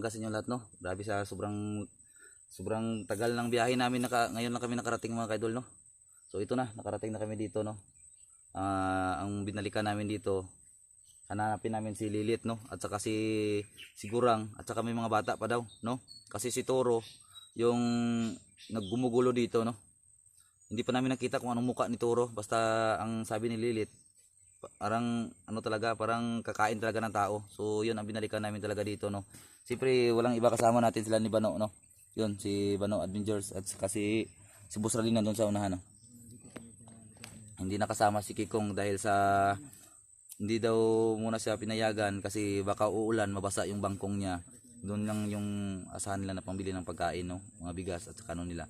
umaga sa inyo lahat, no. Grabe sa sobrang tagal ng biyahe namin, ngayon lang kami nakarating mga kaidol, no. So ito na, nakarating na kami dito, no. Ang binalikan namin dito, hanapin namin si Lilit, no, at saka si Gurang, at saka may mga bata pa daw, no. Kasi si Toro yung naggumugulo dito, no. Hindi pa namin nakita kung anong muka ni Toro, basta ang sabi ni Lilit parang ano talaga, parang kakain talaga ng tao. So yun ang binalikan namin talaga dito, no. Siyempre walang iba, kasama natin sila ni Bano, no. Yun si Bano Adventures at saka si Boss Ralin nandun sa unahan, no. Hindi nakasama si Kikong dahil sa hindi daw muna siya pinayagan kasi baka uulan, mabasa yung bangkong niya. Doon lang yung asahan nila na pambili ng pagkain, no, mga bigas at saka ano nila.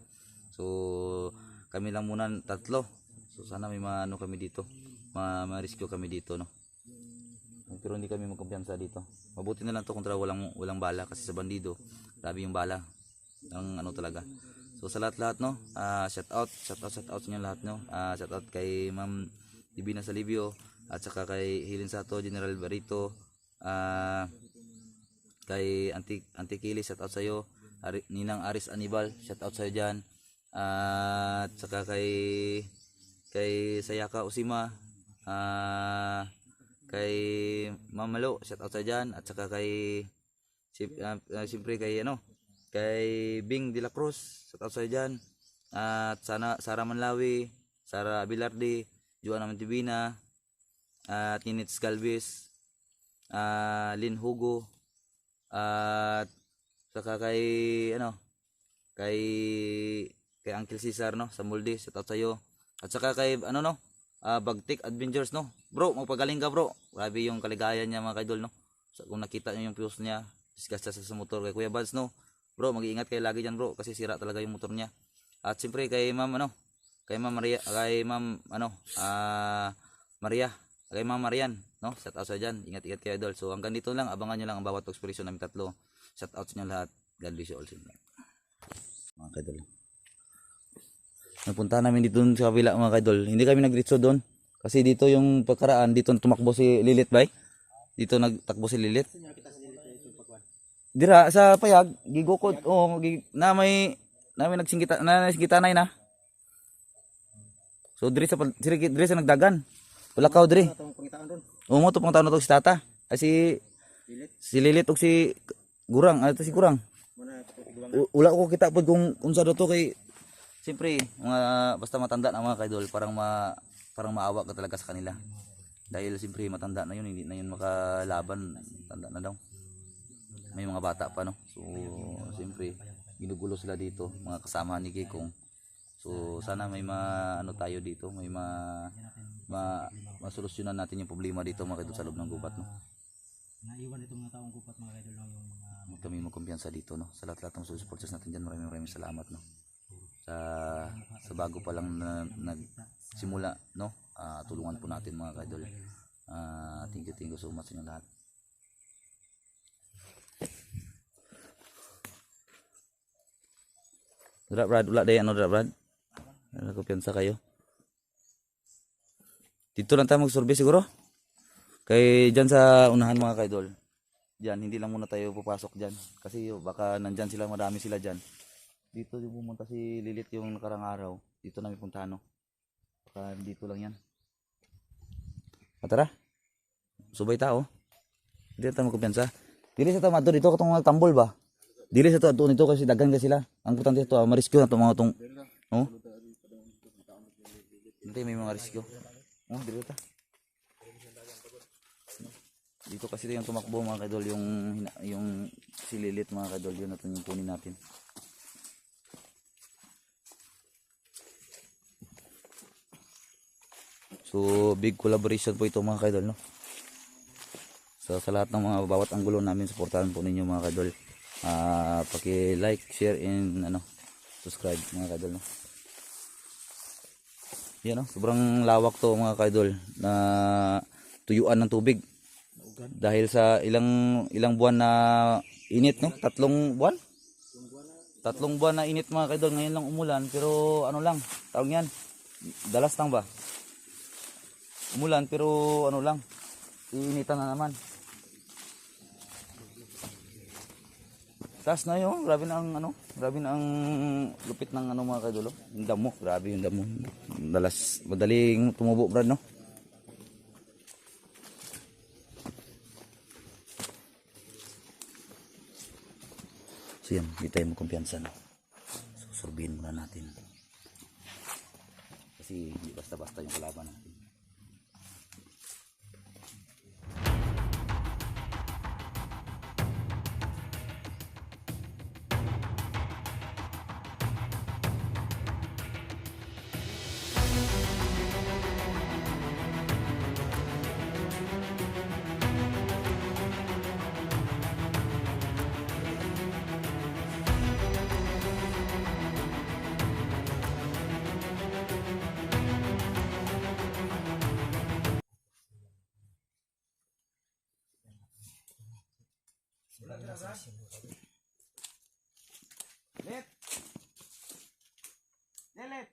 So kami lang muna tatlo. So sana may maano kami dito, ma-rescue kami dito, no. Pero hindi kami magkumpiyansa dito. Mabuti na lang to kontra walang bala, kasi sa bandido grabe yung bala. Ang ano talaga. So sa lahat-lahat, no, shout out sa inyo lahat, no. Shout out kay Ma'am Divina Salibio at saka kay Hilin Sato, General Barito, kay Auntie Kili, shout out sa iyo. Ninang Aris Anibal, shout out sa iyo diyan. At saka kay Sayaka Usima, kay Mamalo, shout out sa diyan, at saka kay siyempre kay kay Bing de la Cruz, shout out sa diyan. At Sara Manlawi, Sara Abilardi, Joanna Mantivina, at Ninits Galvez, Lynn Hugo, at saka kay kay Uncle Cesar, no, sa Molde, shout out sa iyo. At saka kay Bagtik Adventures, no. Bro, magpagaling ka, bro. Grabe yung kaligayan niya mga kaidol, no. So, kung nakita niyo yung post niya, discuss sa motor kay Kuya Bads, no. Bro, mag-iingat kayo lagi diyan, bro, kasi sira talaga yung motor niya. At siyempre kay Ma'am Maria, kay Ma'am Maria, kay Ma'am Marian, no. Shout out sa diyan. Ingat-ingat kayo, idol. So hanggang dito lang, abangan niyo lang ang bawat ekspresyon namin tatlo. Shout out sa inyo lahat. God bless you all. Mga kaidol, napunta namin dito sa kabila mga kaidol. Hindi kami nagritso doon kasi dito yung pagkaraan, dito tumakbo si Lilit, bay. Dito nagtakbo si Lilit. Dira sa payag gigukod, na may nagsingita na. So dire sa nagdagan. Wala ka dire. Mo to pang taon na to si Tata. Ay si Lilit ug si Gurang, ito si Gurang. Wala ko kita pud kung unsa daw to, kay siyempre basta matanda na mga kaidol, parang maawa ka talaga sa kanila. Dahil siyempre matanda na yun, hindi na yun makalaban, tanda na daw. May mga bata pa, no. So siyempre ginugulo sila dito, mga kasama ni Kikong. So sana may tayo dito, may masolusyonan natin yung problema dito mga kaidol sa loob ng gubat, no. Naiwan itong mga taong gubat mga kaidol, yung mga kami magkumpiyansa dito, no. Sa lahat ng supporters natin diyan, maraming salamat, no. Sa bago pa lang na nagsimula, no, tulungan po natin mga kaidol. Thank you so much sa inyo lahat. Brad, wala day Brad. Nagkumpiyansa kayo. Dito lang tayo mag-service siguro. Kay dyan sa unahan mga kaidol. Diyan, hindi lang muna tayo pupasok diyan kasi baka nandyan sila, marami sila diyan. Dito yung pumunta si Lilit yung nakarang araw. Dito namin puntahan, no. Baka dito lang yan. Tara. Subay tao. Hindi tayo magkumpiyansa. Dili sa tama dito katong tambol ba? Dili sa to nito kasi dagan ka sila. Ang importante ito, ma-rescue na to mga tong. Oh. Hindi may mga rescue. Oh, dito ta. Dito kasi yung tumakbo mga kaidol, yung si Lilit mga kaidol, yun natin yung kunin natin. So big collaboration po ito mga kaidol, no. So sa lahat ng mga bawat anggulo namin, suportahan po ninyo mga kaidol. Paki-like, share and subscribe mga kaidol, no. Yan, no, sobrang lawak to mga kaidol na tuyuan ng tubig. Dahil sa ilang buwan na init, no? 3 buwan? 3 buwan na init mga kaidol. Ngayon lang umulan, pero ano lang, tawag yan, dalas lang ba? Umulan pero ano lang, iinitan na naman. Taas na yun. Grabe na ang ano. Grabe na ang lupit ng ano mga kaidol. Oh. Yung damo. Grabe yung damo. Madaling tumubo Brad no. So yan. Hindi tayo magkumpiyansa no. Susurbihin muna natin. Kasi hindi basta-basta yung kalaban natin. Let. Let.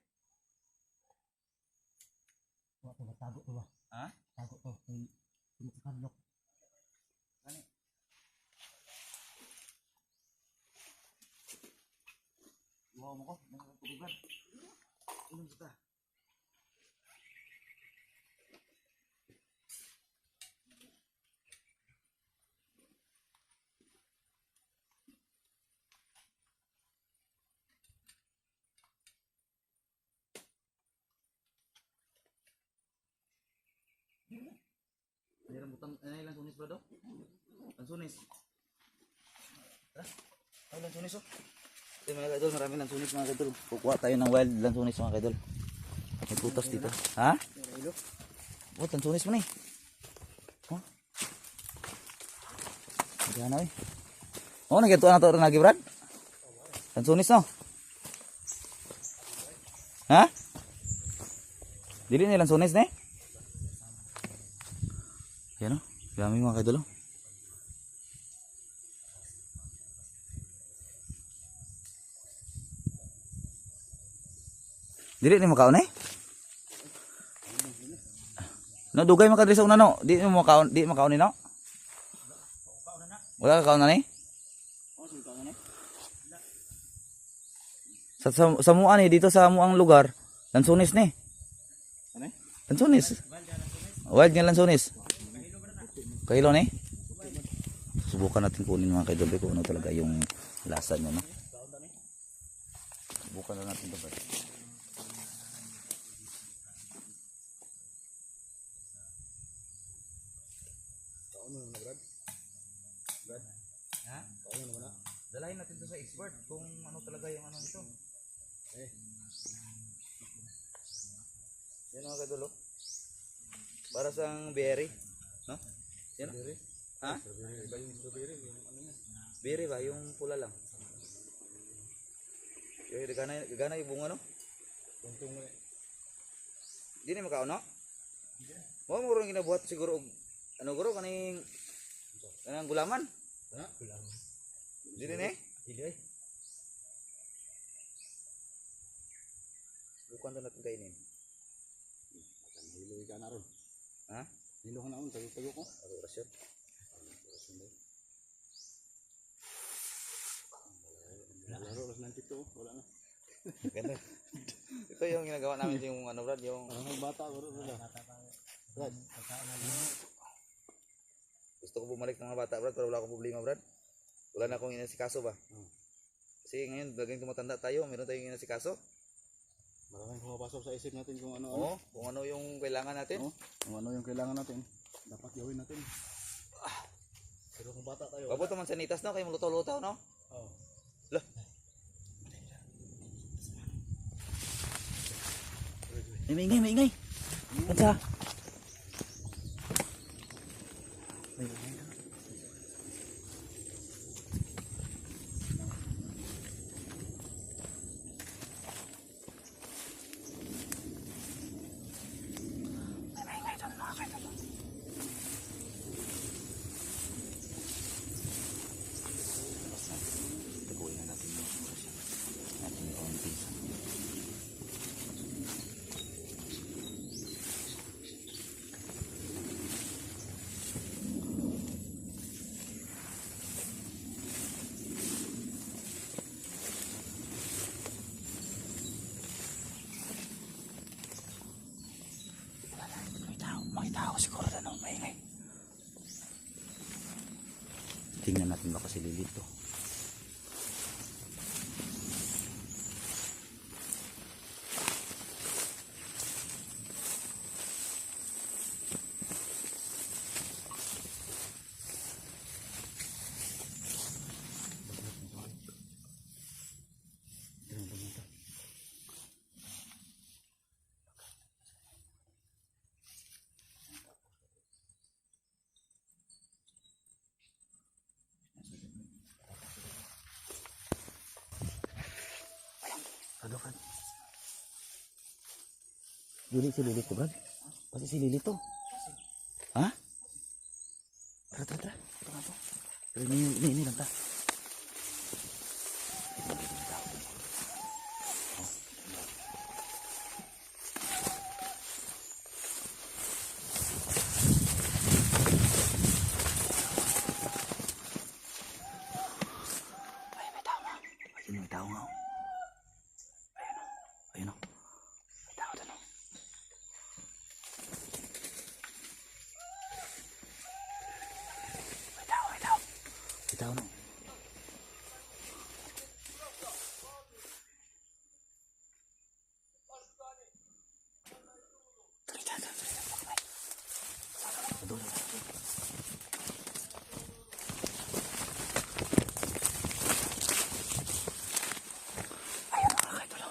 Tago to ba? Ha? Tago to. May kadlok. Ano? Wow mo ko. Nagtutugan. Inom kita. Ini rambutan, ini lansunis bro. Lansunis. Ay, lansunis oh. Ito mga kaidol, maraming lansunis mga kaidol. Kukuha tayo ng wild lansunis mga kaidol. May putas dito. Ha? Oh, lansunis mo na eh. Oh. Diyan na eh. Oh, nagito na to rin lagi Brad. Lansunis no? Ha? Dili ni lansunis ne? Yan o, dami mga kaidol o. Dili ni makaon eh. No, dugay makadiri sa una no. Di makaon ni no. Wala ka kaon na ni? Sa muan eh, dito sa muang lugar, lansunis ni. Ano? Lansunis. Wild nga lansunis. Kailo ni? Subukan natin kunin mga kaidol kung ano talaga yung lasa niya no. Subukan na natin ito. Brad? Ha? Dalahin natin ito sa expert kung ano talaga yung ano nito. Yan mga kaidol. Para sa berry, no? Yan. Ha? Berry ba? Yung pula lang. Yung gana yung bunga, no? Hindi na makaon, no? Mo mo rin ginabuhat siguro ano guro kaning gulaman? Ha? Gulaman. Hindi din eh? Hindi eh. Bukan na natin kainin. Hilo ka na ron. Ha? Hilo ka na ron, tayo ko. Ano orasyon? Laro oras ng tito, wala na. Ganda. Ito yung ginagawa namin yung ano Brad, yung bata bro. Brad. Gusto ko bumalik ng mga bata Brad, pero wala akong problema Brad. Wala na akong inasikaso ba? Kasi ngayon, laging tumatanda tayo, meron tayong inasikaso. Maraming pumapasok sa isip natin kung ano. Oo, kung ano yung kailangan natin. Oo, kung ano yung kailangan natin. Dapat gawin natin. Pero kung bata tayo. Babot naman sa nitas no, kayo lutaw-lutaw no? Oo. Lah. Maingay. Kansa? saka si Lilito. Ano kan? Dili si Lilito, Brad. Pasti si Lilito. Ha? Tara, tara, tara. Ito nga to. Tara, ini lang ta. Ay, may tao nga. Ayun, may tao nga. Ayun o. May tao doon o. May tao. May tao no. Ayun o, mga kaidol o.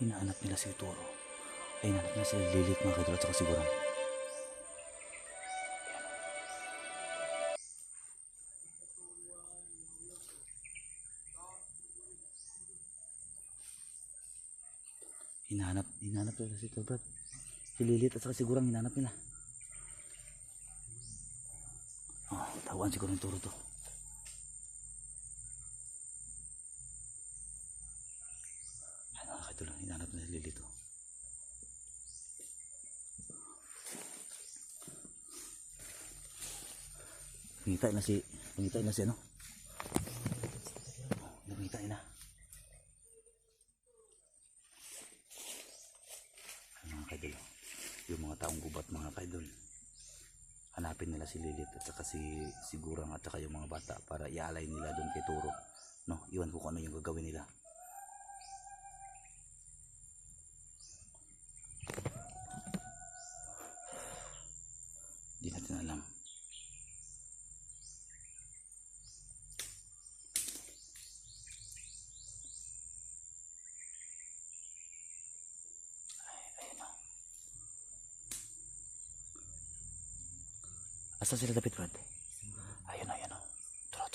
Hinahanap nila si Turo. Ay, hinahanap nila si Lilit, mga kaidol, at saka si Gurang. Hinahanap nila si Turo, Brad. Si Lilit at saka si Gurang, hinahanap nila. Oh, tawaan siguro yung Turo to. Ay, mga kaidol, hinahanap nila si Lilit to. Pangitay na si ano? Pangitay na. Ay, mga kaidol, yung mga taong gubat, mga kaidol, hanapin nila si Lilit at saka si Gurang at saka yung mga bata para ialay nila doon kay Turo, no? Iwan ko kung ano yung gagawin nila. Hindi natin alam. Asa sila David, Brad? Ayun o. Tara.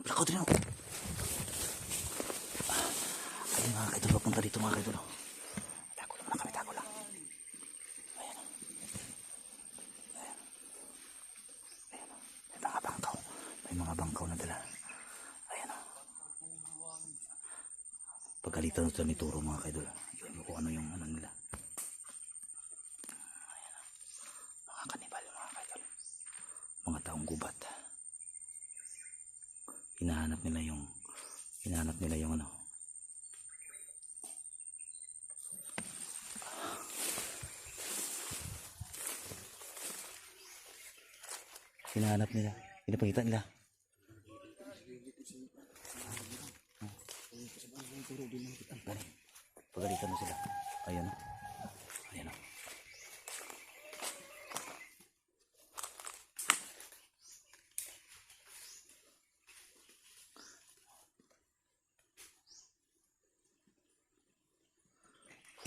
Blackout rin o. Ayun, mga kaidol, papunta dito, mga kaidol. Tago lang kami, tago lang. Ayan o. May mga bangkaw. May mga bangkaw na dala. Ayan o. Pagalitan ito ni Turo, mga kaidol. Iwan mo kung ano yung ano nila. Ayan o. Mga kanibal, mga kaidol. Mga taong gubat. Hinahanap nila yung Hinahanap nila. Pinapakita nila. Pagalitan mo sila. Ayan o. Ayan o.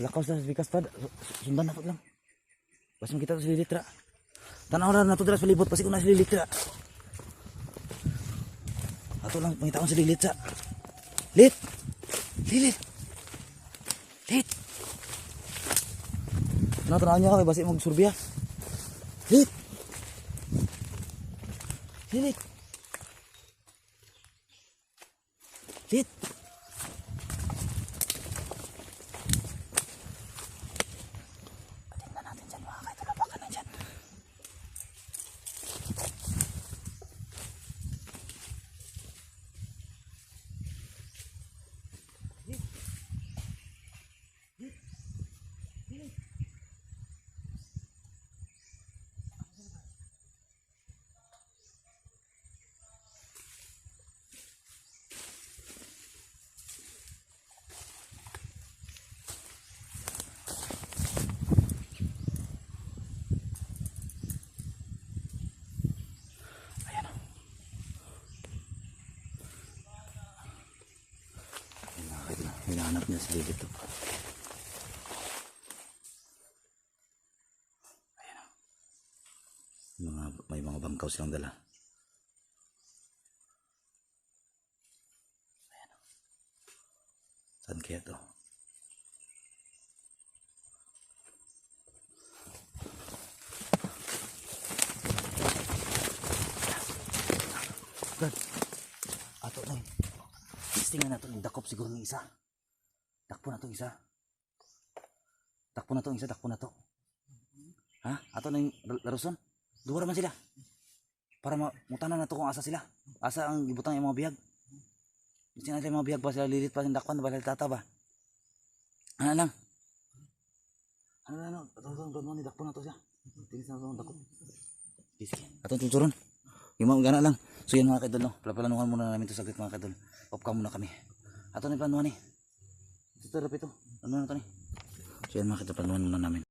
Lakaw sa bikas pa. Sundan na po lang. Basta makita ito sa lilitra. Tanaw na ito dala sa palibot. Pasi ko na sa lilitra. Ato lang pangita ko sa lilitra. Lit! Lilit! Lit! Tanaw niya kay basi magsurbiya. Lit! Lilit! Lit! Tingnan natin dyan mga kaidol. Baka na dyan. Hinahanap niya sila dito. Ayan o. May mga bangkaw silang dala. Ayan o. Saan kaya ito? God. Ato na yun. Tingnan natin yung dakop siguro ng isa. Takpo na to isa. Takpo na to isa, takpo na to. Ha? Ato na yung laruson. Duwara man sila. Para mutanan na to kung asa sila. Asa ang ibutang yung mga bihag. Gusto natin yung mga bihag pa sila lilit pa yung dakpan. Bala tata ba? Ano lang? Ano lang? Doon ni dakpo na to siya. Tinis na to dakop. Sige. Atong tuturon. Yung mga gana lang. So yun mga kaidol no. Palapalanungan muna namin ito saglit mga kaidol. Off-cam muna kami. Ato na yung planuhan eh. Ito rapi ito. Ano na ito eh. So yan mga kaidol, planuhan muna namin.